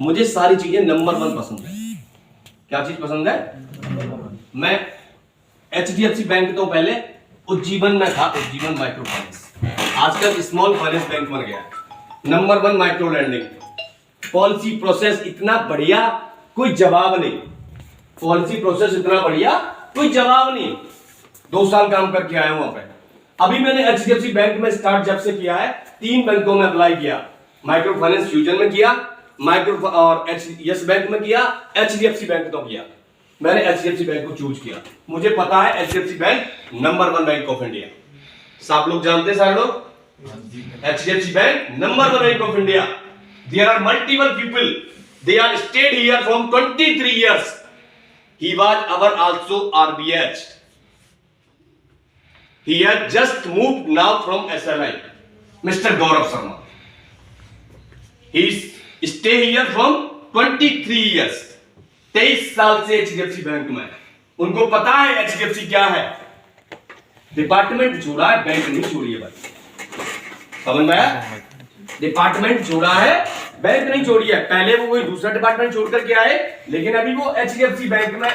मुझे सारी चीजें नंबर 1 पसंद है। क्या चीज पसंद है? मैं HDFC बैंक तो पहले उज्जीवन में था, उज्जीवन माइक्रो फाइनेंस, आजकल स्मॉल फाइनेंस बैंक बन गया। नंबर 1 माइक्रो लैंडिंग, पॉलिसी प्रोसेस इतना बढ़िया कोई जवाब नहीं, पॉलिसी प्रोसेस इतना बढ़िया कोई जवाब नहीं। 2 साल काम करके आया हूं वहां पे। अभी मैंने HDFC बैंक में स्टार्ट जब से किया है 3 बैंकों में अप्लाई किया, माइक्रो फाइनेंस फ्यूजन में किया, माइक्रो और यस बैंक में किया, HDFC बैंक तो किया। मैंने HDFC बैंक को चूज किया। मुझे पता है HDFC bank number 1 bank of India. सब लोग जानते हैं, सारे लोग HDFC bank number 1 bank of India. There are multiple people, they are stayed here from 23 years. He was our also RBH. He has just moved now from SLI, Mr. Gaurav Sharma. He stay here from 23 years. 23 साल से HDFC bank में। उनको पता है HDFC क्या है। Department छोड़ा है, बैंक नहीं छोड़ी है भाई। समझ में आया? डिपार्टमेंट छोड़ा है, बैंक नहीं छोड़ी है। पहले वो कोई दूसरा डिपार्टमेंट छोड़ करके आए, लेकिन अभी वो HDFC बैंक में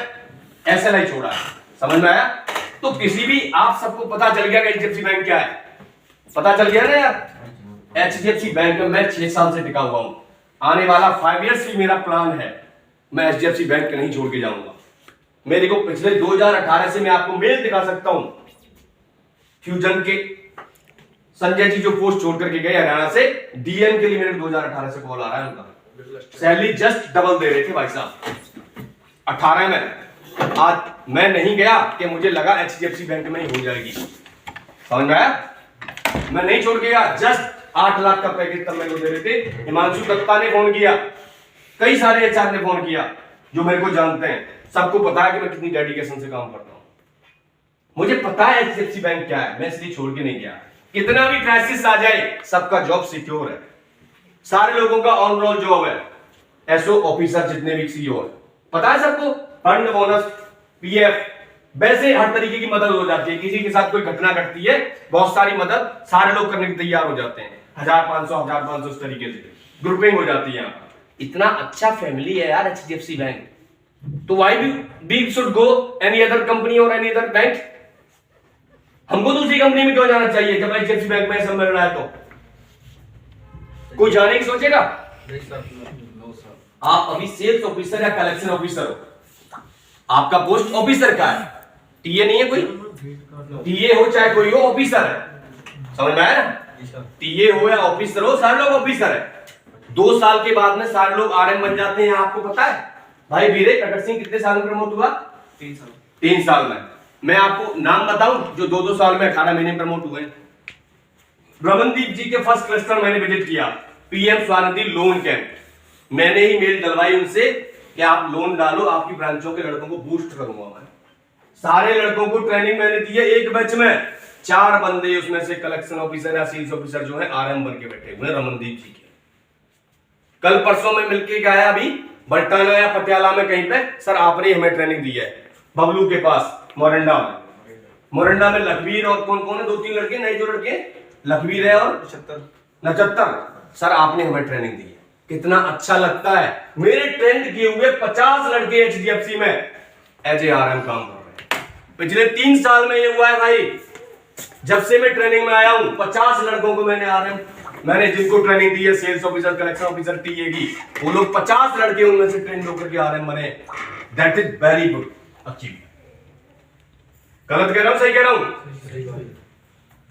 SLI छोड़ा है। समझ में आया? तो किसी भी आप सबको पता चल गया कि HDFC बैंक क्या है, पता चल गया ना यार। HDFC बैंक में मैं 6 साल से टिका हुआ हूं। आने वाला 5 इयर्स की मेरा प्लान है, मैं HDFC बैंक नहीं छोड़ के जाऊंगा। मेरे को पिछले 2018 से मैं आपको मेल दिखा सकता हूं, फ्यूजन के संजय जी जो पोस्ट छोड़ करके गए हरियाणा से, DM के लिए मेरे 2018 से कॉल आ रहा है उनका। सैलरी जस्ट डबल दे रहे थे भाई साहब 18 में। आज मैं नहीं गया कि मुझे लगा HDFC बैंक में ही हो जाएगी। समझ में आया? मैं नहीं छोड़ के गया। जस्ट 8 लाख का पैकेज तब मेरे को दे रहे थे। हिमांशु दत्ता ने फोन किया, कई सारे HR ने फोन किया जो मेरे को जानते हैं, सबको पता है कि मैं कितनी डेडिकेशन से काम करता हूं। मुझे पता है HDFC बैंक क्या है, मैं इसलिए छोड़ के नहीं गया। कितना भी क्राइसिस आ जाए, सबका जॉब सिक्योर है, सारे लोगों का ऑन रोल जॉब है। SO ऑफिसर जितने भी CEO है, पता है सबको, फंड बोनस PF, वैसे हर तरीके की मदद हो जाती है। किसी के साथ कोई घटना घटती है, बहुत सारी मदद सारे लोग करने के तैयार हो जाते हैं। 1500 इस तरीके से ग्रुपिंग हो जाती है। यहाँ पर इतना अच्छा फैमिली है यार HDFC बैंक। तो why we should go any other company और एनी अदर बैंक? हमको दूसरी कंपनी में क्यों जाना चाहिए जब HDFC बैंक में सब मिल रहा है? तो कोई जाने की सोचेगा? आप अभी सेल्स ऑफिसर या कलेक्शन ऑफिसर हो, आपका पोस्ट ऑफिसर का है, टीए नहीं है कोई। टीए हो चाहे कोई हो, ऑफिसर है। समझ में आया ना? टीए हो या ऑफिसर हो, सारे लोग ऑफिसर है। 2 साल के बाद में सारे लोग RM बन जाते हैं। आपको पता है भाई वीरे कटक सिंह कितने साल में प्रमोट हुआ? 3 साल में। मैं आपको नाम बताऊं जो 2-2 साल में 18 महीने में प्रमोट हुए। रमनदीप जी के फर्स्ट क्लस्टर मैंने विजिट किया, PM स्वानिधि लोन कैंप। मैंने ही मेल डलवाई उनसे कि आप लोन डालो, आपकी ब्रांचों के लड़कों को बूस्ट करूंगा मैं। सारे लड़कों को ट्रेनिंग मैंने दी है। एक बैच में 4 बंदे, उसमें से कलेक्शन ऑफिसर या सेल्स ऑफिसर जो है RM बन के बैठे हुए रमनदीप जी के। कल परसों में मिलके गया, अभी बल्टाना या पटियाला में कहीं पे, सर आपने हमें ट्रेनिंग दी है बबलू के पास मोरंडा में। मोरंडा में लखवीर और कौन कौन है, 2-3 लड़के नए जो लड़के, लखवीर है और 79। सर आपने हमें ट्रेनिंग दी है, कितना अच्छा लगता है। मेरे ट्रेंड किए हुए 50 लड़के HDFC में एज ए RM काम कर रहे हैं। पिछले 3 साल में ये हुआ है भाई, जब से मैं ट्रेनिंग में आया हूं 50 लड़कों को मैंने जिनको ट्रेनिंग दी है, sales officer, collection officer, TA की, वो लोग 50 लड़के उनमें से ट्रेन होकर के RM बने। That is very good achievement. गलत कह रहा हूं, सही कह रहा हूं?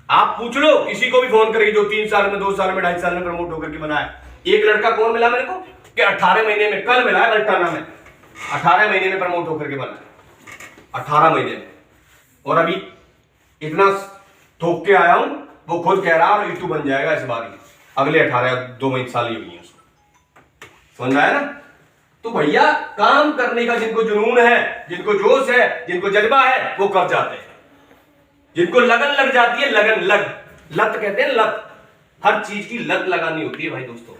आप पूछ लो किसी को भी फोन करके जो 3 साल में, 2 साल में, 2.5 साल में प्रमोट होकर के बना है। एक लड़का कौन मिला मेरे को कि 18 महीने में, कल मिला है बल्टाना में, 18 महीने में प्रमोट होकर के बना है, 18 महीने में। और अभी इतना ठोक के आया हूं, वो खुद कह रहा है E2 बन जाएगा इस बार ही, अगले 2 साल ही हुई है उसको। समझ में आया ना? तो भैया काम करने का जिनको जुनून है, जिनको जोश है, जिनको जज्बा है, वो कर जाते हैं। जिनको लगन लग जाती है, लत कहते हैं, लत, हर चीज की लत लगानी होती है भाई दोस्तों।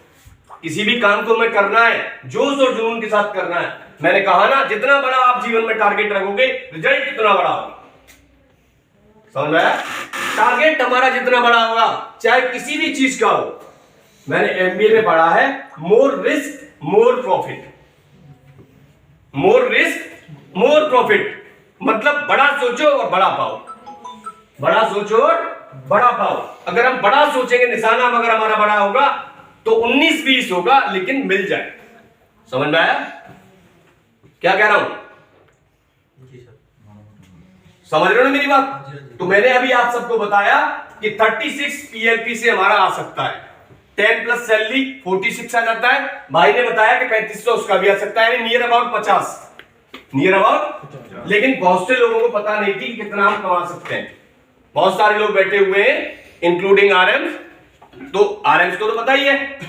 किसी भी काम को मैं करना है, जोश और जुनून के साथ करना है। मैंने कहा ना, जितना बड़ा आप जीवन में टारगेट रखोगे, रिजल्ट कितना बड़ा होगा। समझ में आया? टारगेट हमारा जितना बड़ा होगा, चाहे किसी भी चीज का हो। मैंने MBA में पढ़ा है, more risk more profit, more risk more profit, मतलब बड़ा सोचो और बड़ा पाओ, बड़ा सोचो और बड़ा पाओ। अगर हम बड़ा सोचेंगे, निशाना अगर हमारा बड़ा होगा तो 19-20 होगा, लेकिन मिल जाए। समझ में आया क्या कह रहा हूं? समझ रहे हो ना मेरी बात? तो मैंने अभी आप सबको बताया कि 36 पीएलपी से हमारा आ सकता है, 10 प्लस सैलरी 46 आ जाता है। भाई ने बताया कि 3500 उसका भी आ सकता है, नियर अबाउट 50, नियर अबाउट। लेकिन बहुत से लोगों को पता नहीं थी कि कितना हम कमा सकते हैं। बहुत सारे लोग बैठे हुए हैं इंक्लूडिंग आरएम्स, तो आरएम्स को तो पता ही है,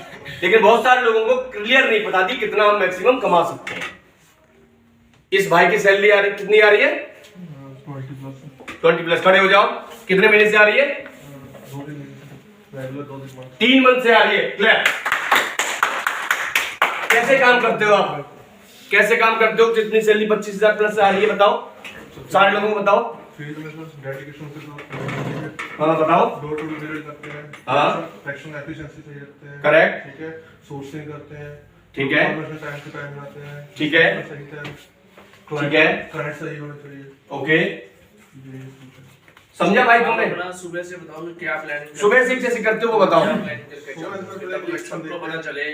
लेकिन बहुत सारे लोगों को क्लियर नहीं पता थी कितना हम मैक्सिमम कमा सकते हैं। इस भाई की सैलरी आ रही, कितनी आ रही है? 20 प्लस। खड़े हो जाओ। कितने महीने से आ रही है? 3 मंथ से आ रही है। क्लियर। कैसे काम करते हो आप? कैसे काम करते हो? जितनी सैलरी 25,000 प्लस से आ रही है, बताओ सारे लोगों को बताओ। हाँ बताओ। डोर टू डोर करते हैं, हाँ फ्रैक्शन एफिशिएंसी सही रखते हैं, करेक्ट, ठीक है, सोर्सिंग करते हैं, ठीक है, टाइम टू टाइम आते हैं, ठीक है, सही है, ठीक है, क्लाइंट सही होना चाहिए। ओके, समझा भाई तुमने? अपना सुबह से बताओ कि क्या प्लानिंग, सुबह से कैसे करते हो वो बताओ। सबको पता चले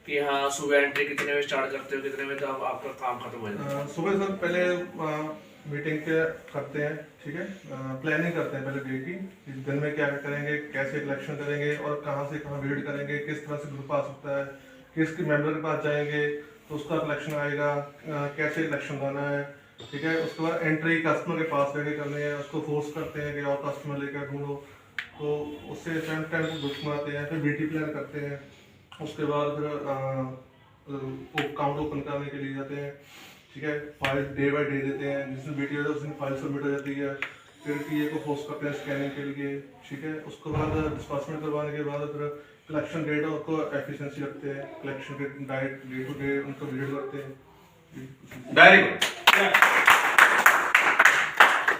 कि हाँ सुबह एंट्री कितने में स्टार्ट करते हो, कितने में तो आपका काम खत्म हो जाता है। सुबह सर पहले मीटिंग के करते हैं, ठीक है, प्लानिंग करते हैं पहले डे की, दिन में क्या करेंगे, कैसे कलेक्शन करेंगे और कहाँ से कहाँ विजिट करेंगे, किस तरह से ग्रुप आ सकता है, किस मेंबर के पास जाएंगे तो उसका कलेक्शन आएगा, कैसे कलेक्शन करना है, ठीक है। उसके बाद एंट्री कस्टमर के पास लेके करनी है, उसको फोर्स करते हैं कि और कस्टमर लेकर ढूंढो, तो उससे टाइम टाइम को ग्रुप बनाते हैं, फिर बीटी प्लान करते हैं। उसके बाद फिर अकाउंट ओपन करने के लिए जाते हैं, ठीक है, फाइल डे बाय डे देते हैं, जिस दिन बीटी होता है उस दिन फाइल सबमिट हो जाती है, फिर टीए को फोर्स करते हैं स्कैनिंग के लिए, ठीक है। उसके बाद डिस्पर्समेंट करवाने के बाद फिर कलेक्शन डेट को एफिशिएंसी रखते हैं, कलेक्शन के डाइट डे टू डे उनको विजिट करते हैं। Very good.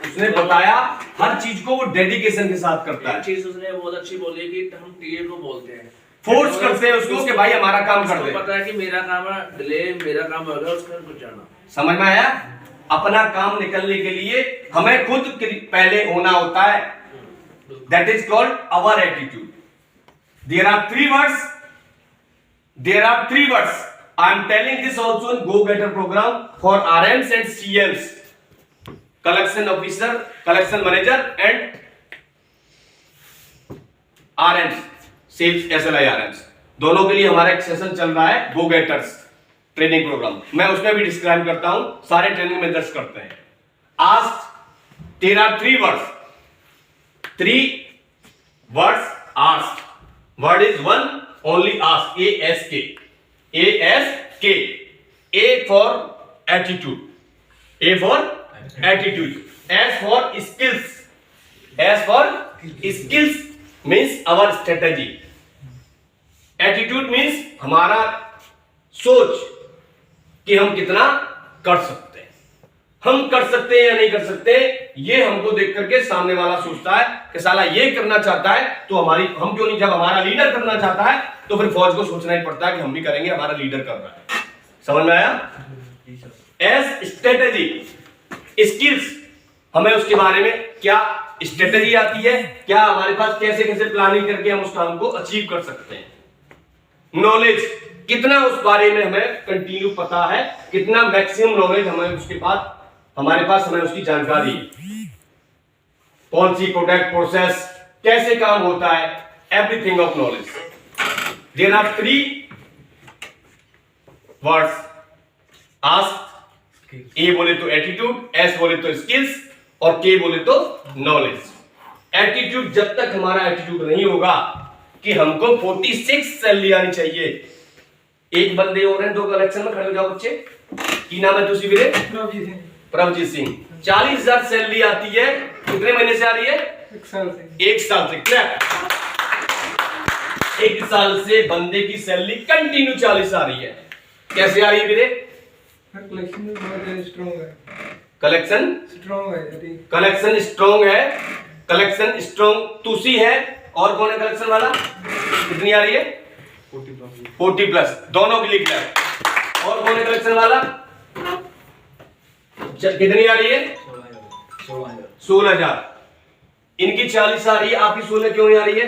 उसने बताया हर चीज को वो डेडिकेशन के साथ करता है। एक चीज उसने बहुत अच्छी बोली कि हम टीए को बोलते हैं, फोर्स करते हैं उसको कि भाई हमारा काम कर दे। पता है कि मेरा काम है डिले, मेरा काम होगा उसका कुछ जाना। समझ में आया? अपना काम निकलने के लिए हमें खुद पहले होना होता है। That is called our attitude. There are 3 words, there are 3 words. I am telling this also in go getter program for RMs and CMs, collection officer, collection manager and RMs, sales SLI RMs, दोनों के लिए हमारा एक session चल रहा है go getters training programme. मैं उसमें भी डिस्क्राइब करता हूं, सारे ट्रेनिंग मेथड्स करते हैं। Ask, there are 3 words, 3 words ask. Word is one only, ask, ASK, ASK। A for attitude, A for attitude, S for skills, S for skills means our strategy, attitude means हमारा सोच कि हम कितना कर सकते हैं, हम कर सकते हैं या नहीं कर सकते। ये हमको देख करके सामने वाला सोचता है कि साला ये करना चाहता है तो हम क्यों नहीं। जब हमारा लीडर करना चाहता है तो फिर फौज को सोचना ही पड़ता है कि हम भी करेंगे, हमारा लीडर कर रहा है। समझ में आया? एस स्ट्रेटेजी, स्किल्स, हमें उसके बारे में क्या स्ट्रेटेजी आती है, क्या हमारे पास कैसे कैसे प्लानिंग करके हम उस काम को अचीव कर सकते हैं। नॉलेज, कितना उस बारे में हमें कंटिन्यू पता है, कितना मैक्सिमम नॉलेज हमें उसके बाद हमारे पास हमें उसकी जानकारी, पॉलिसी, प्रोडक्ट, प्रोसेस, कैसे काम होता है, everything of knowledge. There are 3 words, ask, A बोले तो एटीट्यूड, एस बोले तो स्किल्स और के बोले तो नॉलेज। एटीट्यूड, जब तक हमारा एटीट्यूड नहीं होगा कि हमको 46 सैलरी आनी चाहिए। एक बंदे और हैं 2 कलेक्शन में, खड़े हो जाओ बच्चे। की नाम है तुसी वीरे? प्रभजीत सिंह। 40,000 सैलरी आती है, कितने महीने से आ रही है? 1 साल से। 1 साल से। क्लैप। 1 साल से बंदे की सैलरी कंटिन्यू 40 आ रही है। कैसे आ रही है वीरे? कलेक्शन बहुत स्ट्रांग है। कलेक्शन स्ट्रांग है, कलेक्शन स्ट्रांग है, कलेक्शन स्ट्रांग तुसी है, और कौन है कलेक्शन वाला? कितनी आ रही है? 40 प्लस। दोनों के लिए क्लियर। कलेक्शन वाला कितनी आ रही है? 16,000। इनकी 40 आ रही है, आपकी 16 क्यों नहीं आ रही है?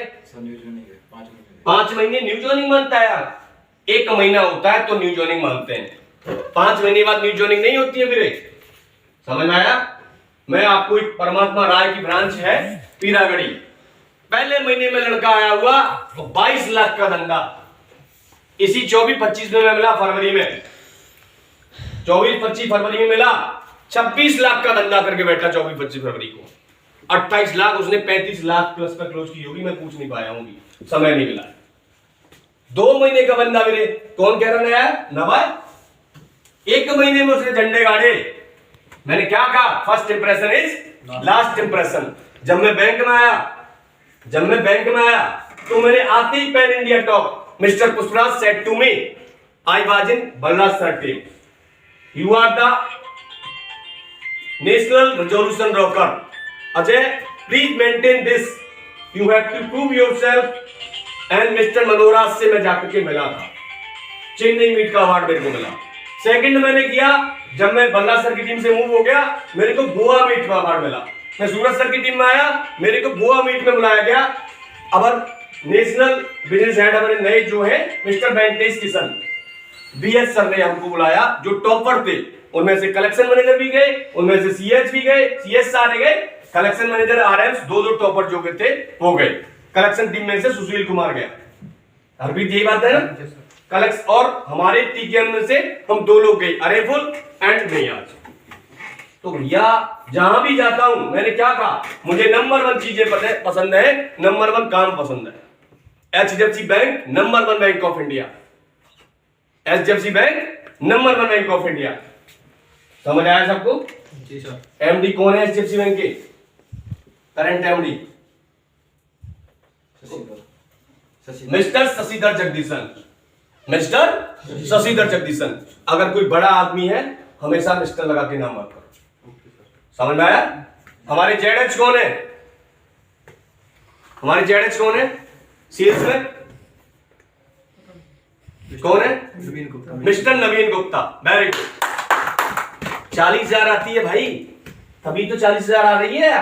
5 महीने न्यू जॉइनिंग मानता है यार। 1 महीना होता है तो न्यू जॉइनिंग मानते हैं, 5 महीने बाद न्यू जॉइनिंग नहीं होती है मेरे। समझ में आया? मैं आपको एक परमात्मा राय की ब्रांच है पीरागढ़ी, पहले महीने में लड़का आया हुआ तो 22 लाख का धंधा। इसी 24-25 में मिला फरवरी में, 24-25 फरवरी में मिला, 26 लाख का धंधा करके बैठा 24-25 फरवरी को। 28 लाख उसने 35 लाख प्लस पर क्लोज की होगी, मैं पूछ नहीं पाया हूँ, समय नहीं मिला। 2 महीने का बंदा मेरे, कौन कह रहा है नवा? 1 महीने में उसने झंडे गाड़े। मैंने क्या कहा? First impression is last impression. जब मैं बैंक में आया तो मैंने आते ही pan India top mister Pushpraj said to me, I was in Balraj sir team, you are the national resolution rocker Ajay, please maintain this, you have to prove yourself. And mister Manoraj से मैं जाकर के मिला था, चेन्नई मीट का अवार्ड मेरे को मिला। सेकंड मैंने किया, जब मैं बल्ला सर की टीम से मूव हो गया, मेरे को गोवा मीट का अवार्ड मिला। मैं सूरज सर की टीम में आया, मेरे को गोवा मीट में बुलाया गया। अब नेशनल बिजनेस हेड हमारे नए जो है mister Venkatesh Kishan, BS sir ने हमको बुलाया, जो टॉपर थे उनमें से कलेक्शन मैनेजर भी गए, उनमें से सीएच भी गए, सीएस सारे गए, कलेक्शन मैनेजर आरएम्स दो टॉपर जो थे वो गए। कलेक्शन टीम में से सुशील कुमार गया। हरप्रीत यही बात है ना? कलेक्शन और हमारे टीकेएम में से हम 2 लोग गए, अरेफुल एंड मेयाज। तो भैया जहां भी जाता हूं, मैंने क्या कहा? मुझे नंबर 1 चीजें पसंद है, नंबर 1 काम पसंद है। HDFC bank number 1 bank of India, HDFC bank number 1 bank of India. समझ आया सबको? जी सर। एमडी कौन है एचडीएफसी बैंक के? Current MD mister Shashidhar Jagdishan, mister Shashidhar Jagdishan. अगर कोई बड़ा आदमी है हमेशा मिस्टर लगा के नाम मत करो। समझ में आया? हमारे जेडएच कौन है? हमारे जेडएच कौन है सेल्स में? कौन है? Mister Naveen Gupta. Very good. 40,000 आती है भाई, तभी तो 40,000 आ रही है,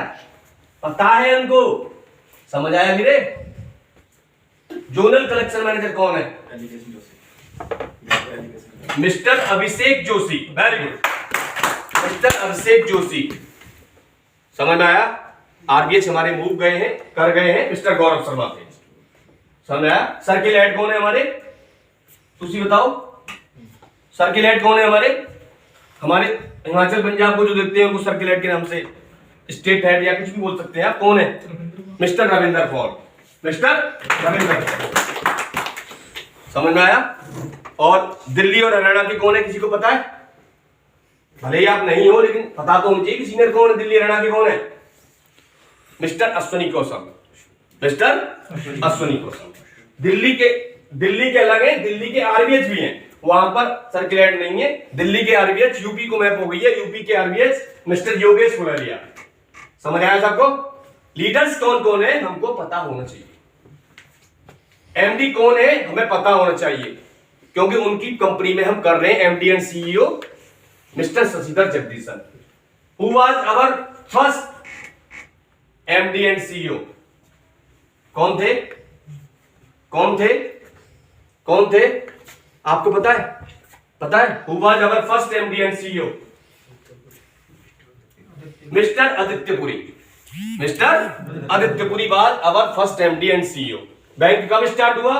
पता है उनको। समझ आया मेरे? जोनल कलेक्शन मैनेजर कौन है? मिस्टर अभिषेक जोशी। वेरी गुड, मिस्टर अभिषेक जोशी। समझ में आया? आरबीएच हमारे मूव गए हैं, कर गए हैं मिस्टर गौरव शर्मा थे। समझ में आया? सर्किल हेड कौन है हमारे? तुसी बताओ, सर्किल हेड कौन है हमारे? हमारे हिमाचल पंजाब को जो देखते हैं उनको सर्किल हेड के नाम से, स्टेट हेड या कुछ भी बोल सकते हैं आप। कौन है? Mister Ravinder fall, mister Ravinder. समझ में आया? और दिल्ली और हरियाणा के कौन है, किसी को पता है? भले ही आप नहीं हो लेकिन पता तो होना चाहिए कि सीनियर कौन है दिल्ली हरियाणा के कौन है? मिस्टर अश्वनी कौशल, मिस्टर अश्वनी कौशल। दिल्ली के अलग है, दिल्ली के आरबीएच भी हैं, वहां पर सर्किल हेड नहीं है। दिल्ली के आरबीएच यूपी को मैप हो गई है, यूपी के आरबीएच मिस्टर योगेश गुलेरिया। समझ आया सबको? लीडर्स कौन कौन है हमको पता होना चाहिए। एमडी कौन है हमें पता होना चाहिए, क्योंकि उनकी कंपनी में हम कर रहे हैं। MD and CEO mister Shashidhar Jagdishan, who was our first MD and CEO. कौन थे? कौन थे? कौन थे? आपको पता है? पता है? Who was our first MD and CEO? Mister Adityapuri. Mister Adityapuri was our first MD and CEO. Bank कब स्टार्ट हुआ?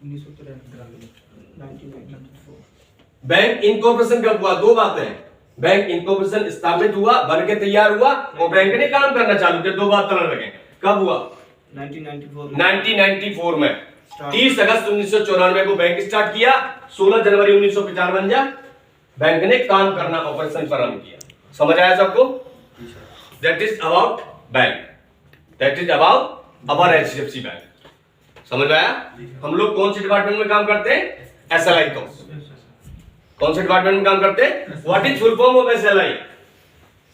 1994। बैंक इनकॉर्पोरेशन कब हुआ? 2 बातें हैं। बैंक इनकॉर्पोरेशन स्थापित हुआ, बन के तैयार हुआ, और बैंक ने काम करना चालू किया। 2 बात चलने लगे। कब हुआ? 1994 में। 30 अगस्त 1994 को बैंक स्टार्ट किया, 16 जनवरी 1995 बैंक ने काम करना ऑपरेशन प्रारंभ किया। समझ आया सबको? That is about bank, that is about our HDFC bank. समझ में आया? हम लोग कौन से डिपार्टमेंट में काम करते हैं? एसएलआई। तो कौन से डिपार्टमेंट में काम करते हैं? What is full form of SLI?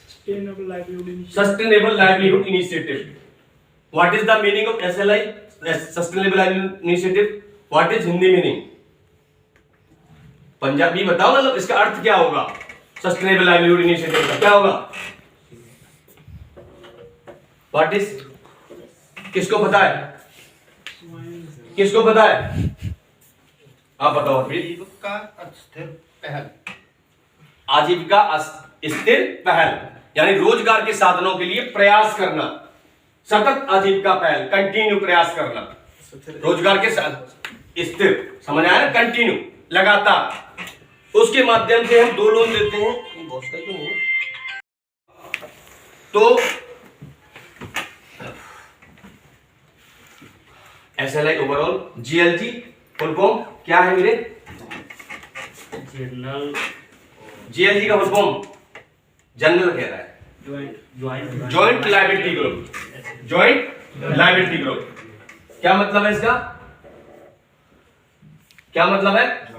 Sustainable livelihood initiative. What is the meaning of SLI? Sustainable livelihood initiative. What is Hindi meaning? Punjabi बताओ, मतलब इसका अर्थ क्या होगा? सस्टेनेबल लाइवलीहुड इनिशिएटिव का क्या होगा? व्हाट इज, किसको पता है? किसको पता है? आप बताओ फिर। आजीविका स्थिर पहल। आजीविका स्थिर पहल यानी रोजगार के साधनों के लिए प्रयास करना, सतत आजीविका पहल, कंटिन्यू प्रयास करना, रोजगार के साथ स्थिर, समझ आया ना? कंटिन्यू, लगातार। उसके माध्यम से हम 2 लोन देते हैं। तो SLI overall, GLG full form क्या है मेरे? GLG का फुल फॉर्म जनरल कह रहा है, joint liability group. Joint liability group क्या मतलब है इसका? क्या मतलब है?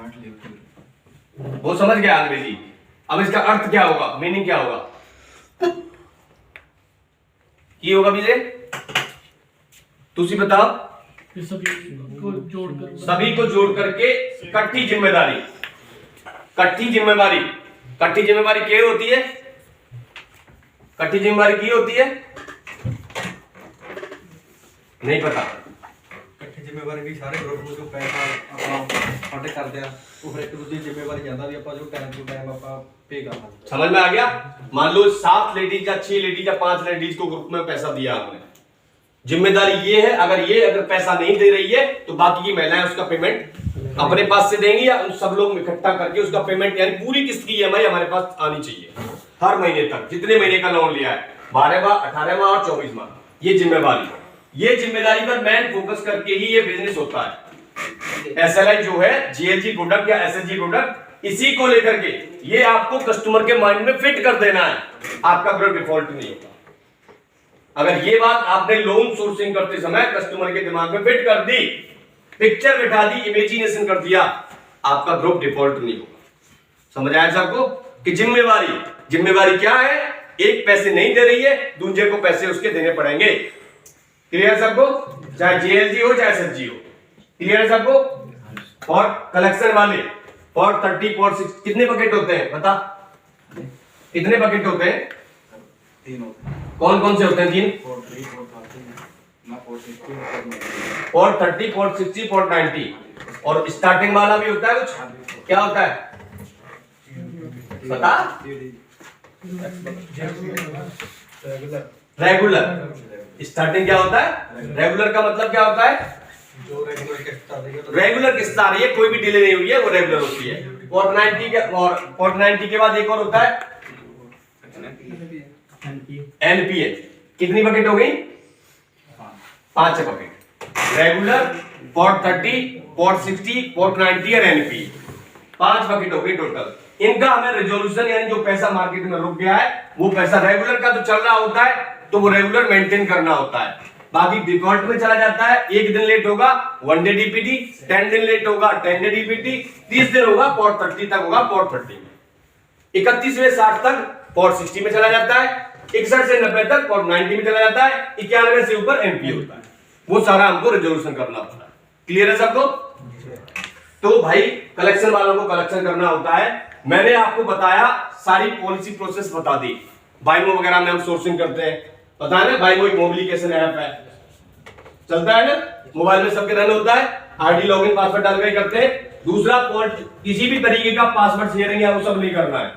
वो समझ गया अंग्रेजी। अब इसका अर्थ क्या होगा, मीनिंग क्या होगा? की होगा विजय, तुसी बताओ। सभी को जोड़ करके इकट्ठी जिम्मेदारी, इकट्ठी जिम्मेवारी। इकट्ठी जिम्मेवारी क्या होती है? इकट्ठी जिम्मेवारी की होती है? नहीं पता। इकट्ठी जिम्मेवारी भी सारे ग्रुप ਨੂੰ ਜੋ ਪੈਸਾ ਆਪਾਂ ਫੰਡ ਕਰਦੇ ਆ ਉਹ ਫਿਰ ਇੱਕ ਦੂਜੀ ਜ਼ਿੰਮੇਵਾਰੀ ਜਾਂਦਾ ਵੀ ਆਪਾਂ ਜੋ ਟਾਈਮ ਟੂ ਟਾਈਮ ਆਪਾਂ पे करना। समझ में आ गया? मान लो 7 लेडीज या 6 लेडीज या 5 लेडीज को ग्रुप में पैसा दिया आपने, जिम्मेदारी ये है अगर पैसा नहीं दे रही है तो बाकी की महिलाएं उसका पेमेंट अपने पास से देंगी या सब लोग इकट्ठा करके उसका पेमेंट, यानी पूरी किस्त की EMI हमारे पास आनी चाहिए हर महीने तक, जितने महीने का लोन लिया है, 12वां, 18वां और 24वां। ये जिम्मेदारी पर मैन फोकस करके ही ये बिजनेस होता है। SLI जो है, GLG प्रोडक्ट या SHG प्रोडक्ट, इसी को लेकर के ये आपको कस्टमर के माइंड में फिट कर देना है, आपका ग्रुप डिफॉल्ट नहीं होगा। अगर ये बात आपने लोन सोर्सिंग करते समय कस्टमर के दिमाग में फिट कर दी, पिक्चर बिठा दी, इमेजिनेशन कर दिया, आपका ग्रुप डिफॉल्ट नहीं होगा। समझ आया सबको? कि जिम्मेवारी क्या है? एक पैसे नहीं दे रही है, दूसरे को पैसे उसके देने पड़ेंगे। क्लियर सबको? चाहे GLG हो चाहे SHG हो। क्लियर सबको? और कलेक्शन वाले और 30 और 60 कितने बकेट होते हैं बता? कितने बकेट होते हैं? 3 होते हैं। कौन कौन से होते हैं? 3 और 30 और 60 और 90 और स्टार्टिंग वाला भी होता है कुछ? क्या होता है बता? रेगुलर। स्टार्टिंग क्या होता है? रेगुलर का मतलब क्या होता है? जो रेगुलर किस्त आ रही है रेगुलर किस्त आ रही है, कोई भी डिले नहीं हुई है, वो रेगुलर होती है। और 90 के बाद एक और होता है NPA। कितनी बकेट हो गई? 5 bucket. Regular, pot 30, pot 60, pot 90 और NPA, 5 बकेट हो गई टोटल। इनका हमें रेजोल्यूशन, यानी जो पैसा मार्केट में रुक गया है वो पैसा रेगुलर का तो चल रहा होता है तो वो रेगुलर मेंटेन करना होता है। बाकी डिफॉल्ट में चला जाता है, 1 दिन लेट होगा 1 डे DPD, 10 दिन लेट होगा 10 डे DPD, 30 दिन होगा पॉट 30 तक होगा पॉट 30 में, 31 से 60 तक पॉट 60 में चला जाता है, 61 से 90 तक पॉट 90 में चला जाता है, 91 से ऊपर NPA होता है। वो सारा हमको रेजोल्यूशन करना होता है। क्लियर है सबको? तो भाई कलेक्शन वालों को कलेक्शन करना होता है। मैंने आपको बताया, सारी पॉलिसी प्रोसेस बता दी। बाइमो वगैरह में हम सोर्सिंग करते हैं, पता है ना? बाइमो एक मोबिलिकेशन ऐप है, चलता है ना, मोबाइल में सबके रन होता है, ID लॉगिन पासवर्ड डाल के करते हैं। दूसरा किसी भी तरीके का पासवर्ड शेयरिंग या वो सब नहीं करना है।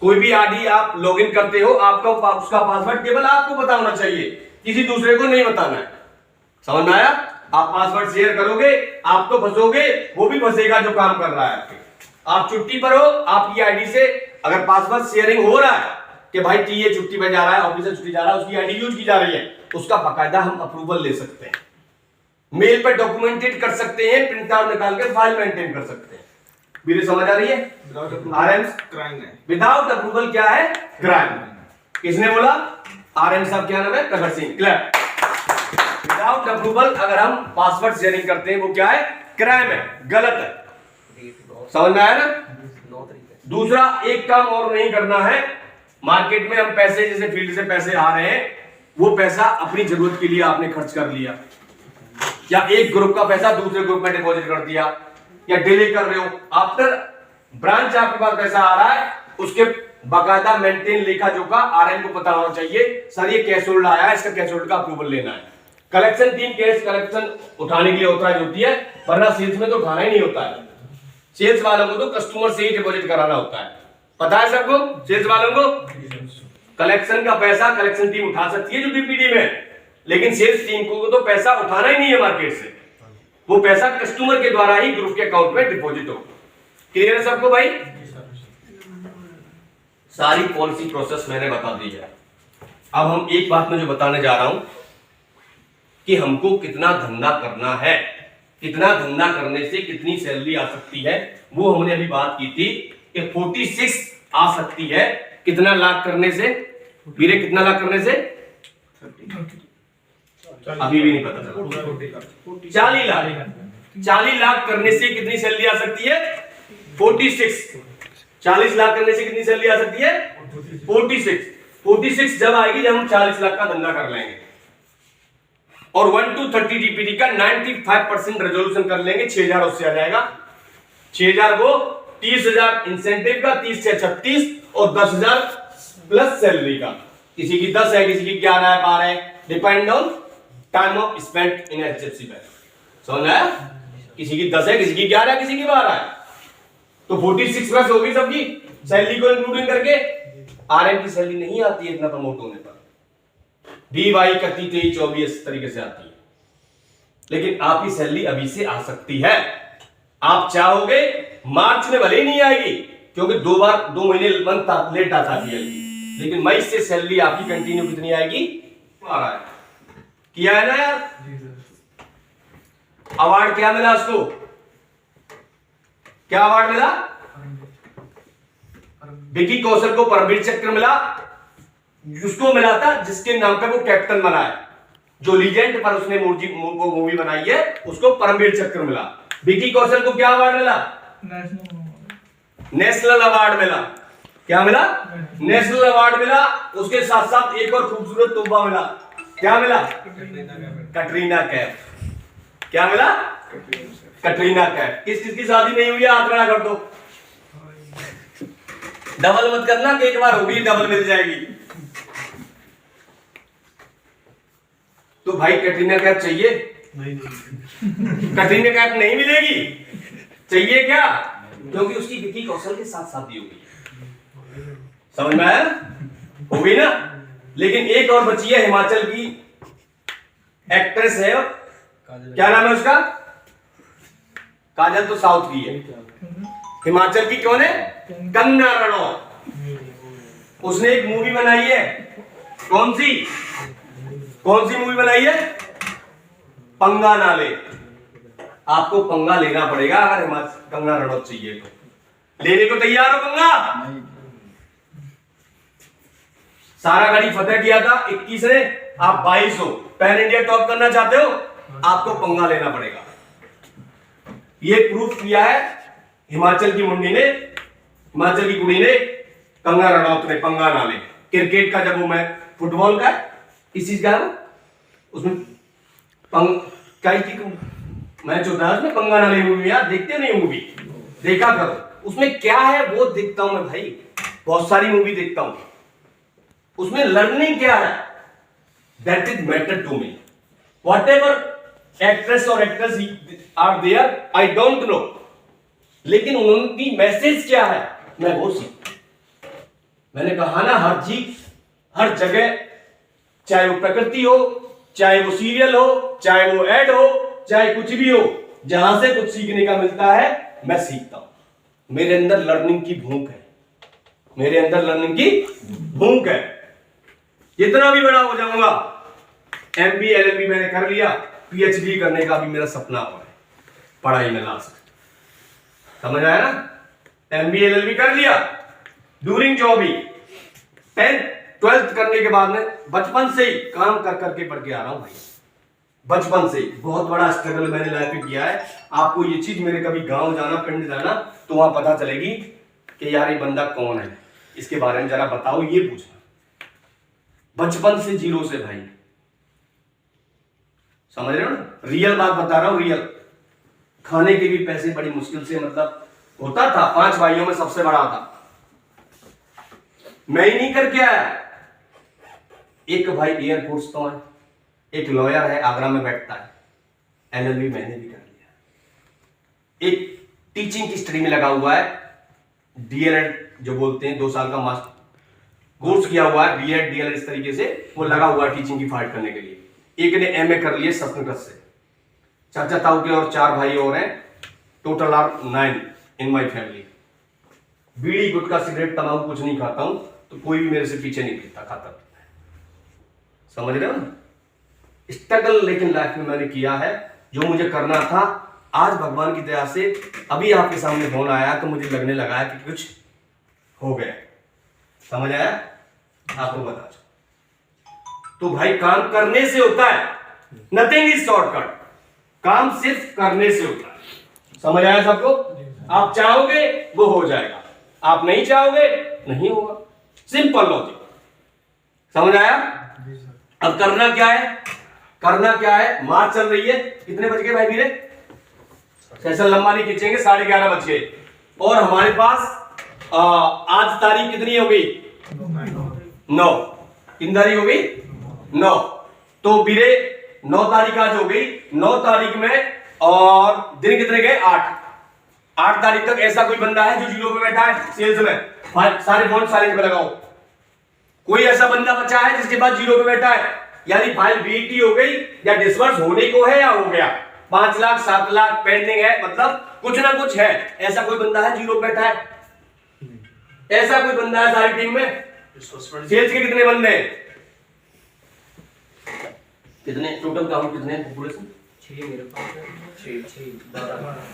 कोई भी ID आप लॉगिन करते हो, आपका उसका पासवर्ड केवल आपको पता होना चाहिए, किसी दूसरे को नहीं बताना है। समझ में आया? आप पासवर्ड शेयर करोगे, आप तो फंसोगे, वो भी फंसेगा जो काम कर रहा है आपके। आप छुट्टी पर हो, आपकी ID से अगर पासवर्ड शेयरिंग हो रहा है कि भाई टीए छुट्टी पे जा रहा है, ऑफिसर छुट्टी जा रहा है, उसकी ID यूज की जा रही है, उसका बकायदा हम अप्रूवल ले सकते हैं, मेल पर डॉक्यूमेंटेड कर सकते हैं, प्रिंट आउट निकाल के फाइल मेंटेन कर सकते हैं। मेरी समझ आ रही है? RMs क्राइम है। विदाउट अप्रूवल क्या है? क्राइम। किसने बोला? RM साहब, क्या नाम है? प्रगट सिंह। क्लैप। विदाउट अप्रूवल अगर हम पासवर्ड शेयरिंग करते हैं वो क्या है? क्राइम है, गलत है। समझ में आया ना? दूसरा एक काम और नहीं करना है, मार्केट में हम पैसे, जैसे फील्ड से पैसे आ रहे हैं, वो पैसा अपनी जरूरत के लिए आपने खर्च कर लिया, या एक ग्रुप का पैसा दूसरे ग्रुप में डिपॉजिट कर दिया, या डिले कर रहे हो, आफ्टर ब्रांच आपके पास पैसा आ रहा है, उसके बाकायदा मेंटेन लेखा जोखा आरएम को पता होना चाहिए, सर ये कैश होल्ड आया है, इसका कैश होल्ड का अप्रूवल लेना है। कलेक्शन टीम कैश कलेक्शन उठाने के लिए ऑथराइज होती है, वरना सेल्स में तो उठाना ही नहीं होता है। सेल्स वालों को तो कस्टमर से ही डिपॉजिट कराना होता है, पता है सबको। सेल्स वालों को कलेक्शन का पैसा कलेक्शन टीम उठा सकती है जो डीपीडी में, लेकिन सेल्स टीम को तो पैसा उठाना ही नहीं है मार्केट से, वो पैसा कस्टमर के द्वारा ही ग्रुप के अकाउंट में डिपॉजिट हो। क्लियर है सबको भाई? सारी पॉलिसी प्रोसेस मैंने बता दी है। अब हम एक बात में जो बताने जा रहा हूं कि हमको कितना धंधा करना है, कितना धंधा करने से कितनी सैलरी आ सकती है, वो हमने अभी बात की थी कि 46 आ सकती है। कितना लाख करने से वीरे, कितना लाख करने से? अभी भी नहीं पता चला। 40 लाख, 40 लाख करने से कितनी सैलरी आ सकती है? 46। 40 लाख करने से कितनी सैलरी आ सकती है? 46। 46 जब आएगी जब हम 40 लाख का धंधा कर लेंगे और 1 to 30 डीपीडी का 95% रेजोल्यूशन कर लेंगे, 6000 उससे आ जाएगा। 6000 वो 30,000 इंसेंटिव का, 30 से 36 और 10,000 प्लस सैलरी का। किसी की 10 है, किसी की 11 है, 12 है, depend on time of spent in HDFC bank. समझ आया? किसी की 10 है, किसी की 11 है, किसी की 12 है, तो 46 प्लस होगी सबकी सैलरी को इंक्लूडिंग करके। आरएम की सैलरी नहीं आती है इतना प्रमोट होने पर, बीवाई 31, 23, 24 तरीके से आती है, लेकिन आपकी सैलरी अभी से आ सकती है। आप चाहोगे मार्च में भले ही नहीं आएगी, क्योंकि 2 महीने मंथ लेट आता है, लेकिन मई से सैलरी आपकी कंटिन्यू कितनी आएगी? आ रहा है। किया है ना यार? अवार्ड क्या मिला उसको? क्या अवार्ड मिला? विकी कौशल को परमवीर चक्र मिला, जिसको मिला था जिसके नाम पे वो कैप्टन बना है, जो लीजेंड पर उसने मूवी बनाई है, उसको परमवीर चक्र मिला। विकी कौशल को क्या अवार्ड मिला? नेशनल अवार्ड मिला। क्या मिला? नेशनल अवार्ड मिला। उसके साथ साथ एक और खूबसूरत तोहफा मिला। क्या मिला? कटरीना कैफ। क्या मिला? कटरीना कैफ। किस की शादी नहीं हुई है? हाथ खड़ा कर दो। डबल मत करना कि एक बार होगी डबल मिल जाएगी। तो भाई कटरीना कैफ चाहिए? नहीं। कटरीना कैफ नहीं मिलेगी। चाहिए क्या? क्योंकि उसकी विकी कौशल के साथ शादी होगी। समझ में आया? होगी ना? लेकिन एक और बची है, हिमाचल की एक्ट्रेस है, क्या नाम है उसका? काजल तो साउथ की है, हिमाचल की कौन है? कंगना रनौत। उसने एक मूवी बनाई है, कौन सी मूवी बनाई है? पंगा ना ले। आपको पंगा लेना पड़ेगा अगर हिमाचल कंगना रनौत चाहिए तो। लेने को तैयार हो पंगा? सारा गाड़ी फतेह किया था 21 ने, आप 22 हो, पैन इंडिया टॉप करना चाहते हो, आपको पंगा लेना पड़ेगा। ये प्रूफ किया है हिमाचल की मुंडी ने, हिमाचल की कुड़ी ने, कंगना रनौत ने। पंगा ना ले। क्रिकेट का जब वो मैच, फुटबॉल का इस चीज का उसमें मैच होता है, उसमें पंगा ना ले मूवी। यार देखते नहीं मूवी, देखा करो। उसमें क्या है वो देखता हूं मैं भाई, बहुत सारी मूवी देखता हूं। उसमें लर्निंग क्या है, that is matter to me. Whatever actress और actress are there, I don't know, लेकिन उनकी मैसेज क्या है मैं वो सीखता हूं। मैंने कहा ना, हर चीज हर जगह, चाहे वो प्रकृति हो, चाहे वो सीरियल हो, चाहे वो एड हो, चाहे कुछ भी हो, जहां से कुछ सीखने का मिलता है मैं सीखता हूं। मेरे अंदर लर्निंग की भूख है, मेरे अंदर लर्निंग की भूख है। जितना भी बड़ा हो जाऊंगा, एमबी एलएलबी मैंने कर लिया, पीएचडी करने का भी मेरा सपना हो है, पढ़ाई में ला सकता। समझ आया ना? एमबी एलएलबी कर लिया, ड्यूरिंग जॉब ही 10th 12th करने के बाद में बचपन से ही काम कर करके पढ़ के आ रहा हूं भाई। बचपन से बहुत बड़ा स्ट्रगल मैंने लाइफ में किया है। आपको ये चीज, मेरे कभी गांव जाना, पिंड जाना, तो वहां पता चलेगी कि यार ये बंदा कौन है, इसके बारे में जरा बताओ, ये पूछना। बचपन से जीरो से भाई, समझ रहे हो ना? रियल बात बता रहा हूं, रियल। खाने के भी पैसे बड़ी मुश्किल से, मतलब होता था, 5 भाइयों में सबसे बड़ा था। मैं ही नहीं करके आया, एक भाई एयरफोर्स का है, एक लॉयर है आगरा में बैठता है, LLB मैंने भी कर लिया, एक टीचिंग की स्ट्रीम में लगा हुआ है, DLED जो बोलते हैं 2 साल का मास्टर कोर्स किया हुआ है, B.Ed DLED इस तरीके से वो लगा हुआ है टीचिंग की फाइट करने के लिए। एक ने MA कर लिए संस्कृत से, चाचा ताऊ के और 4 भाई और हैं, total are 9 in my family. बीड़ी गुटखा सिगरेट तमाकू कुछ नहीं खाता हूं, तो कोई भी मेरे से पीछे नहीं पीता खाता। समझ रहे हो ना? स्ट्रगल लेकिन लाइफ में मैंने किया है, जो मुझे करना था। आज भगवान की दया से अभी आपके सामने फोन आया तो मुझे लगने लगा है कि कुछ हो गया। समझ आया? आपको बता तो भाई काम करने से होता है, नथिंग इज शॉर्टकट। काम सिर्फ करने से होता है। समझ आया सबको? आप चाहोगे वो हो जाएगा, आप नहीं चाहोगे नहीं होगा। Simple logic. समझ आया? अब करना क्या है? करना क्या है? मार्च चल रही है, कितने बज गए भाई वीरे? सेशन लंबा नहीं खींचेंगे, 11:30 बज गए। और हमारे पास आज तारीख कितनी हो गई? 9। कितनी तारीख हो गई? 9। तो वीरे 9 तारीख आज हो गई। 9 तारीख में और दिन कितने गए? 8 तारीख तक ऐसा कोई बंदा है जो जीरो पे बैठा है सेल्स में? सारे फोन साइलेंट पे लगाओ। कोई ऐसा बंदा बचा है जिसके पास जीरो पे बैठा है? यानी फाइल बीटी हो गई या डिसबर्स होने को है या हो गया, 5 लाख 7 लाख पेंडिंग है, मतलब कुछ ना कुछ है। ऐसा कोई बंदा है जीरो पे बैठा है? ऐसा कोई बंदा है सारी टीम में? सेल्स के कितने बंदे हैं? कितने टोटल काउंट कितने पॉपुलेशन? 6 मेरे पास है।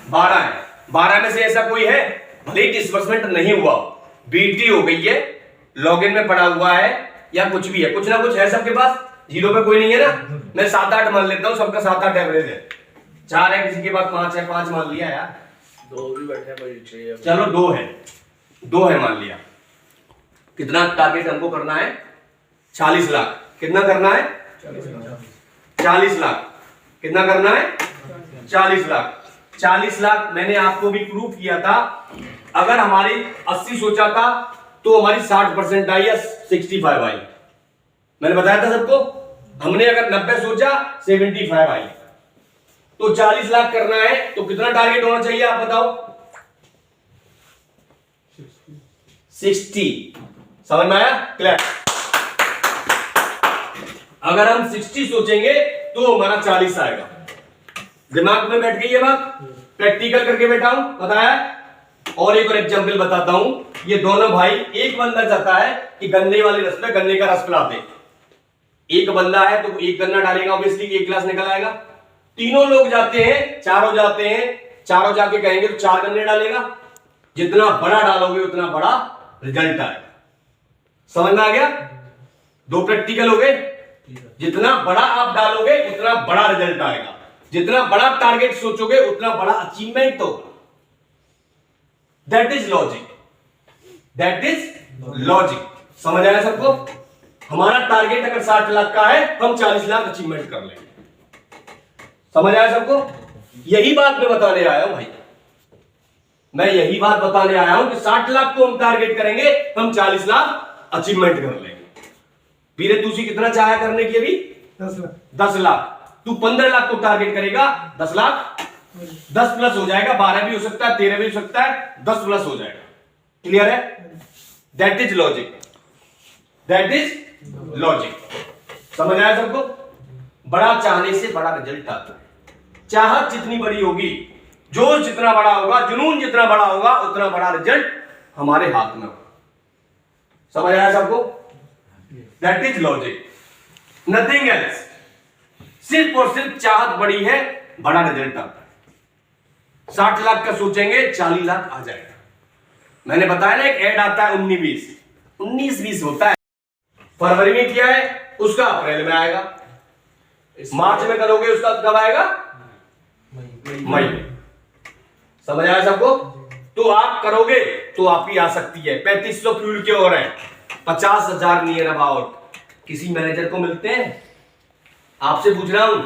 12 है। 12 में से ऐसा कोई है भले डिसबर्समेंट नहीं हुआ, बीटी हो गई है, लॉगिन में पड़ा हुआ है या कुछ भी है, कुछ ना कुछ है सबके पास? जीरो पे कोई नहीं है ना? मैं 7-8 मान लेता हूं, सबका 7-8 एवरेज है। 4 है, किसी के पास 5 है, 5 मान लिया यार। 2 भी बैठे भाई, चलो 2 है मान लिया। कितना टारगेट हमको करना है? 40 लाख। कितना करना है? 40 लाख। कितना करना है? 40 लाख। 40 लाख मैंने आपको भी प्रूफ किया था। अगर हमारी 80 सोचा था तो हमारी 60% आई या 65 आई। मैंने बताया था सबको। हमने अगर 90 सोचा 75 आई। तो 40 लाख करना है तो कितना टारगेट होना चाहिए आप बताओ? 60। समझ में आया? क्लियर? अगर हम 60 सोचेंगे तो हमारा 40 आएगा। दिमाग में बैठ गई ये बात? प्रैक्टिकल करके बैठा हूं, बताया। और एक और एग्जांपल बताता हूं। ये दोनों भाई, एक बंदा चाहता है कि गन्ने वाले रस में गन्ने का रस पिलाते। एक बंदा है तो एक गन्ना डालेगा, ऑब्वियसली 1 गिलास निकल आएगा। तीनों लोग जाते हैं, चारों जाते हैं, चारों जाके कहेंगे तो 4 गन्ने डालेगा। जितना बड़ा डालोगे उतना बड़ा रिजल्ट आएगा। समझ में आ गया? 2 प्रैक्टिकल हो गए। जितना बड़ा आप डालोगे उतना बड़ा रिजल्ट आएगा। जितना बड़ा टारगेट सोचोगे उतना बड़ा अचीवमेंट होगा। That is logic. That is logic. समझ आया सबको? हमारा टारगेट अगर 60 लाख का है, हम 40 लाख अचीवमेंट कर लेंगे। समझ आया सबको? यही बात मैं बताने आया हूं भाई। मैं यही बात बताने आया हूं कि 60 लाख को हम टारगेट करेंगे, हम 40 लाख अचीवमेंट कर लेंगे। वीरे तुझी कितना चाहा करने की अभी? 10 लाख। 10 लाख। तू 15 लाख को टारगेट करेगा, 10 लाख 10 प्लस हो जाएगा, 12 भी हो सकता है, 13 भी हो सकता है, 10 प्लस हो जाएगा। क्लियर है? That is logic. That is logic. समझ आया सबको? बड़ा चाहने से बड़ा रिजल्ट आता है। चाहत जितनी बड़ी होगी, जोश जितना बड़ा होगा, जुनून जितना बड़ा होगा, उतना बड़ा रिजल्ट हमारे हाथ में होगा। समझ आया सबको? That is logic, nothing else. सिर्फ और सिर्फ चाहत बड़ी है, बड़ा रिजल्ट आता है। 60 लाख का सोचेंगे, 40 लाख आ जाएगा। मैंने बताया ना, एक ऐड आता है 19-20 होता है। फरवरी में किया है, उसका अप्रैल में आएगा। मार्च में करोगे, उसका कब आएगा? मई में। समझ आया सबको? तो आप करोगे तो आपकी आ सकती है। 3500 फ्यूल के और है, 50,000 नियर अबाउट। किसी मैनेजर को मिलते हैं? आपसे पूछ रहा हूं,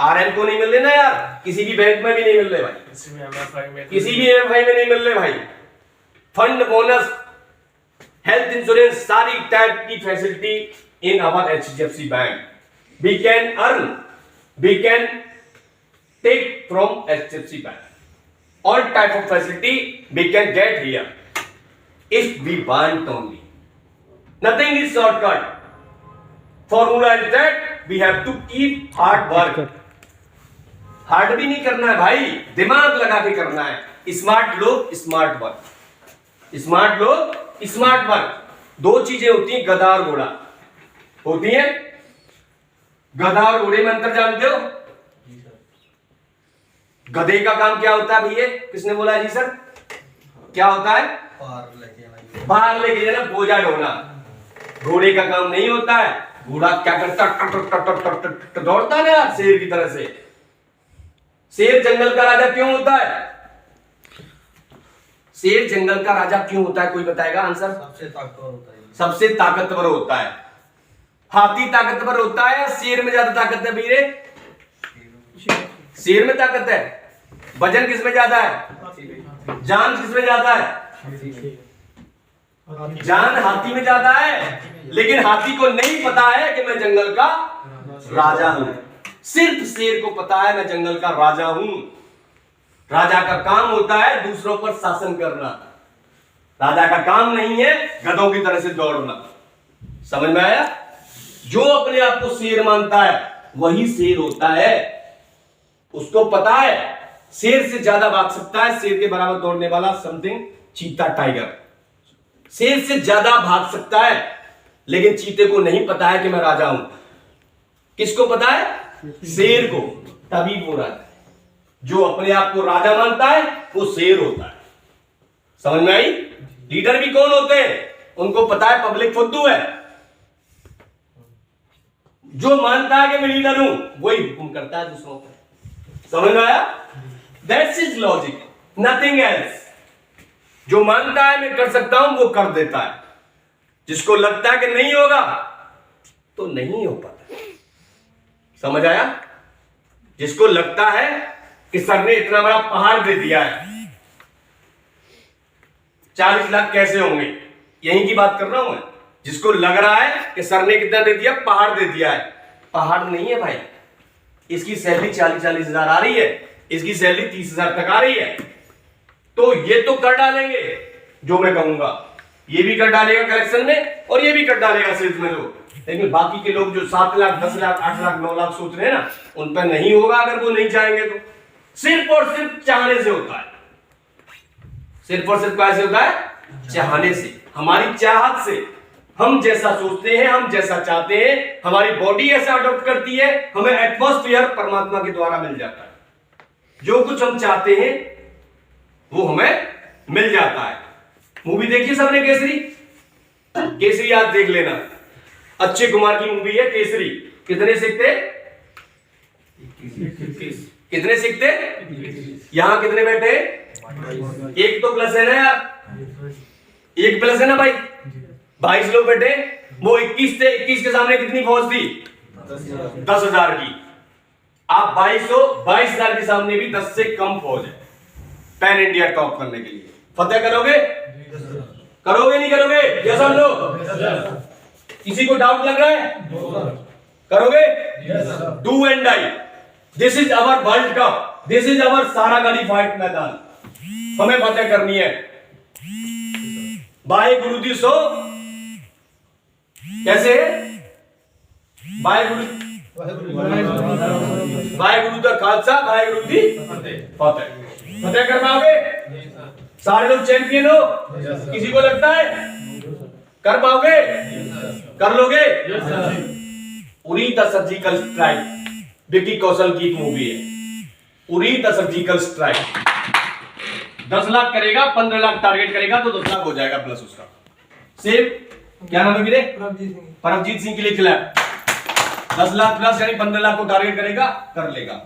RM को नहीं मिल रहे ना यार, किसी भी बैंक में भी नहीं मिल रहे भाई, किसी में MFI में किसी भी MFI में नहीं मिल रहे भाई। फंड, बोनस, हेल्थ इंश्योरेंस, सारी टाइप की facility in our HDFC bank we can earn, we can take from HDFC bank. All type of facility we can get here if we want only. Nothing is shortcut. Formula is that we have to keep hard work. Hard भी नहीं करना है भाई, दिमाग लगा के करना है। स्मार्ट लोग स्मार्ट वर्क, स्मार्ट लोग स्मार्ट वर्क। दो चीजें होती हैं, गधा और घोड़ा होती हैं। गधा और घोड़े में अंतर जानते हो? गधे का काम क्या होता है भैया, किसने बोला है जी सर? क्या होता है? बाहर लेके जाना, बोझा ढोना। घोड़े का काम नहीं होता है। घोड़ा क्या करता है? दौड़ता है ना शेर की तरह से। शेर जंगल का राजा क्यों होता है? शेर जंगल का राजा क्यों होता है, कोई बताएगा आंसर? सबसे ताकतवर होता है। सबसे ताकतवर होता है। हाथी ताकतवर होता है या शेर में ज्यादा ताकत है भैया? शेर में ताकत है। वजन किसमें ज्यादा है? जान किसमें ज्यादा है? जान हाथी में ज्यादा है, लेकिन हाथी को नहीं पता है कि मैं जंगल का राजा हूं। सिर्फ शेर को पता है मैं जंगल का राजा हूं। राजा का काम होता है दूसरों पर शासन करना। राजा का काम नहीं है गधों की तरह से दौड़ना। समझ में आया? जो अपने आप को शेर मानता है वही शेर होता है। उसको पता है शेर से ज्यादा भाग सकता है, शेर के बराबर दौड़ने वाला समथिंग चीता टाइगर। शेर से ज्यादा भाग सकता है, लेकिन चीते को नहीं पता है कि मैं राजा हूं। किसको पता है? शेर को। तभी वो राजा है। जो अपने आप को राजा मानता है वो शेर होता है। समझ में आई? लीडर भी कौन होते हैं? उनको पता है पब्लिक फुद्दू है। जो मानता है कि मैं लीडर हूं वही हुक्म करता है दूसरों पर। समझ में आया? That's is logic, nothing else. जो मानता है मैं कर सकता हूं वो कर देता है। जिसको लगता है कि नहीं होगा तो नहीं हो पाता। समझ आया? जिसको लगता है कि सर ने इतना बड़ा पहाड़ दे दिया है, 40 लाख कैसे होंगे, यहीं की बात कर रहा हूं मैं। जिसको लग रहा है कि सर ने कितना दे दिया, पहाड़ दे दिया है। पहाड़ नहीं है भाई। इसकी सैलरी 40-40 हजार आ रही है, इसकी सैलरी 30 हजार तक आ रही है। तो ये तो कर डालेंगे जो मैं कहूंगा, ये भी कर डालेगा कलेक्शन में और ये भी कर डालेगा सेल्स में लोग। लेकिन बाकी के लोग जो 7 लाख 10 लाख 8 लाख 9 लाख सोच रहे हैं ना, उन पर नहीं होगा अगर वो नहीं चाहेंगे तो। सिर्फ और सिर्फ चाहने से होता है। सिर्फ और सिर्फ कैसे होता है? चाहने से। हमारी चाहत से। हम जैसा सोचते हैं, हम जैसा चाहते हैं, हमारी बॉडी ऐसा अडॉप्ट करती है, हमें एटमॉस्फेयर परमात्मा के द्वारा मिल जाता है। जो कुछ हम चाहते हैं वो हमें मिल जाता है। मूवी देखी सबने केसरी? केसरी आज देख लेना, अक्षय कुमार की मूवी है केसरी। कितने सीखते? कितने सीखते? यहां कितने बैठे? एक तो प्लस है ना यार, एक प्लस है ना भाई। 22 लोग बैठे। वो 21 थे, 21 के सामने कितनी फौज थी? 10,000 की। आप 22,000 के सामने भी 10 से कम फौज है पैन इंडिया टॉप करने के लिए। फतेह करोगे? करोगे नहीं करोगे? यस और नो? किसी को डाउट लग रहा है? करोगे? Do and die. This is our world cup, this is our सारा गाड़ी फाइट मैदान। हमें फतेह करनी है। बाय गुरु दी सो कैसे? बाय गुरु दा खालसा, बाय गुरु दी फतेह। फतेह कर पाओगे? सारे लोग चैंपियन हो? किसी को लगता है कर पाओगे? कर लोगे? Uri the surgical strike, Vicky Kaushal की मूवी है Uri the surgical strike. 10 lakh करेगा, 15 लाख टारगेट करेगा तो 10 लाख हो जाएगा प्लस उसका। सेम क्या नाम है मेरे? परमजीत सिंह के लिए खिला। 10 लाख प्लस यानी 15 लाख को टारगेट करेगा, कर लेगा।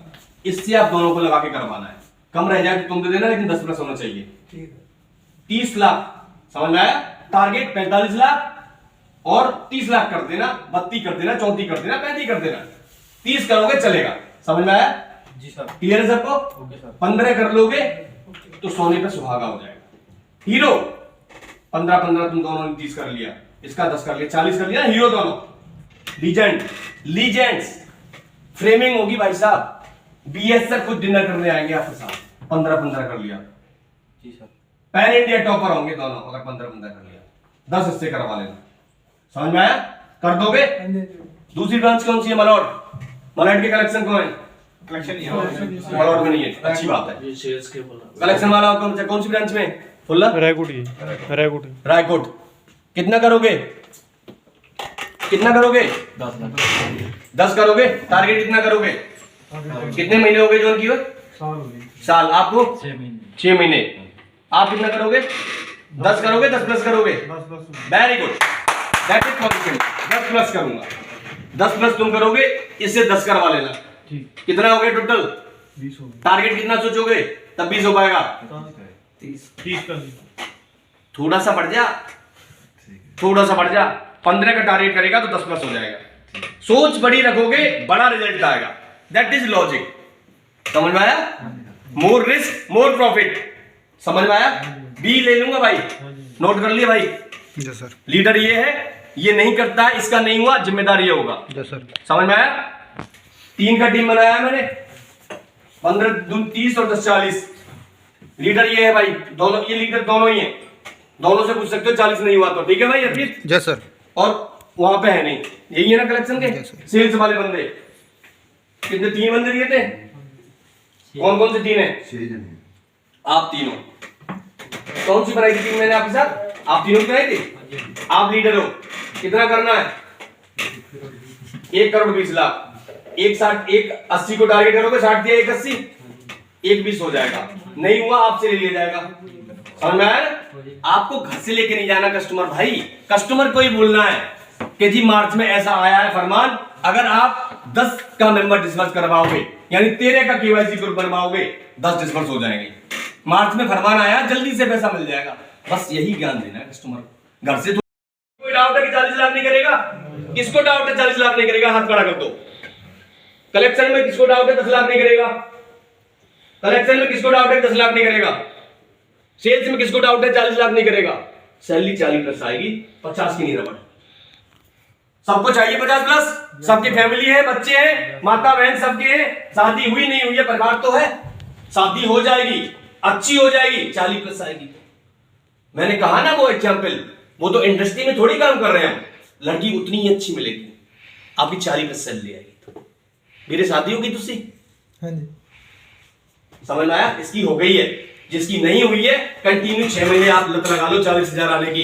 इससे आप दोनों को लगा के करवाना है। कम रह जाए तो तुम दे देना, लेकिन 10 प्लस होना चाहिए। 30 लाख समझ में आया? टारगेट 45 लाख और 30 लाख कर देना, 32 कर देना, 34 कर देना, 35 कर देना। 30 करोगे चलेगा। समझ में आया? जी सर। क्लियर है सबको? Okay sir. 15 कर लोगे तो सोने पे सुहागा हो जाएगा। हीरो 15 तुम दोनों ने 30 कर लिया, इसका 10 कर लिया, 40 कर लिया, हीरो दोनों। लीजेंड, लीजेंड्स, फ्रेमिंग होगी भाई साहब। बीएस सर खुद डिनर करने आएंगे आपके साथ। 15 कर लिया। जी सर। पैन इंडिया टॉपर होंगे दोनों अगर 15 कर लिया। 10 इससे करवा लेना। समझ में आया? कर दोगे? हाँ जी। दूसरी ब्रांच कौन सी है? मलॉट। मलॉट के कलेक्शन कौन है? कलेक्शन नहीं मलॉट में नहीं है, अच्छी बात है। ये सेल्स के बोला कलेक्शन वाला कौन सी ब्रांच में? फुल्ला रायकोट। कितना करोगे? कितना करोगे? 10 करोगे। टारगेट कितना करोगे? कितने महीने हो गए ज्वाइन किए? साल। आपको 6 महीने। आप कितना करोगे? 10 करोगे, 10 प्लस करोगे? Very good, that is confident. 10 plus करूंगा। 10 प्लस तुम करोगे, इससे 10 करवा लेना। कितना हो गया टोटल? 20 हो गया। टारगेट कितना सोचोगे तब 20 हो पाएगा? 30 थोड़ा सा बढ़ जा, थोड़ा सा बढ़ जा। 15 का टारगेट करेगा तो 10 प्लस हो जाएगा। सोच बड़ी रखोगे, बड़ा रिजल्ट आएगा। That is logic. समझ में आया? More risk more profit. समझ में आया? बी ले लूंगा भाई, नोट कर लिया भाई। जी सर। लीडर ये है, ये नहीं करता है, इसका नहीं हुआ, जिम्मेदार ये होगा। जी सर। समझ में आया? 3 का टीम बनाया मैंने। 15 दून 30 और 10 40। लीडर ये है भाई, दोनों ये लीडर दोनों ही है। दोनों से पूछ सकते हो 40 नहीं हुआ तो ठीक है भाई अर्पित। जी सर। और वहां पे है नहीं, यही है ना कलेक्शन के Yes, sir. सेल्स वाले बंदे। कितने? 3 बंदे दिए थे। कौन कौन से 3 है? आप तीनों। कौन सी बनाई थी टीम मैंने आपके साथ? आप तीनों की बनाई थी। आप लीडर हो। कितना करना है? 1 करोड़ 20 लाख। 1 को टारगेट करोगे, 60 दिया 1 80, 1 20 हो जाएगा। नहीं हुआ आपसे ले लिया जाएगा। समझ में आया? आपको घर से लेके नहीं जाना कस्टमर भाई। कस्टमर को ही बोलना है कि जी मार्च में ऐसा आया है फरमान, अगर आप 10 का मेंबर डिस्बर्स करवाओगे, यानी 13 का केवाईसी ग्रुप बनवाओगे, 10 डिस्बर्स हो जाएंगे। मार्च में फरमान आया, जल्दी से पैसा मिल जाएगा। बस यही ज्ञान देना है कस्टमर। घर से तो कोई डाउट है कि 40 लाख नहीं करेगा? किसको डाउट है 40 लाख नहीं करेगा? हाथ खड़ा कर दो। कलेक्शन में किसको डाउट है 10 लाख नहीं करेगा? कलेक्शन में किसको डाउट है 10 लाख नहीं करेगा? सेल्स में किसको डाउट है 40 लाख नहीं करेगा? सैलरी 40 प्लस आएगी, 50 की नहीं रबड़। सबको चाहिए 50 प्लस। सबकी फैमिली है, बच्चे हैं, माता बहन सबके हैं। शादी हुई नहीं हुई है, परिवार तो है। शादी हो जाएगी, अच्छी हो जाएगी, 40 प्लस आएगी। मैंने कहा ना वो एग्जाम्पल, वो तो इंडस्ट्री में थोड़ी काम कर रहे हैं। लड़की उतनी ही अच्छी मिलेगी, आपकी 40 प्लस सैलरी आएगी। मेरे शादी होगी तुझसे? हाँ जी। समझ में आया? इसकी हो गई है, जिसकी नहीं हुई है कंटिन्यू 6 महीने आप लत लगा लो 40,000 आने की।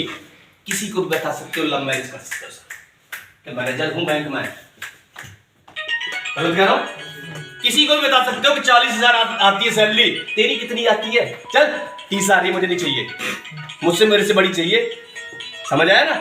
किसी को भी बता सकते हो लव मैरिज कर सकते हो सर, मैनेजर हूं बैंक में। गलत कह रहा हूं? किसी को भी बता सकते हो कि 40,000 आती है सैलरी, तेरी कितनी आती है? चल 30 आ रही है, मुझे नहीं चाहिए, मुझसे मेरे से बड़ी चाहिए। समझ आया ना?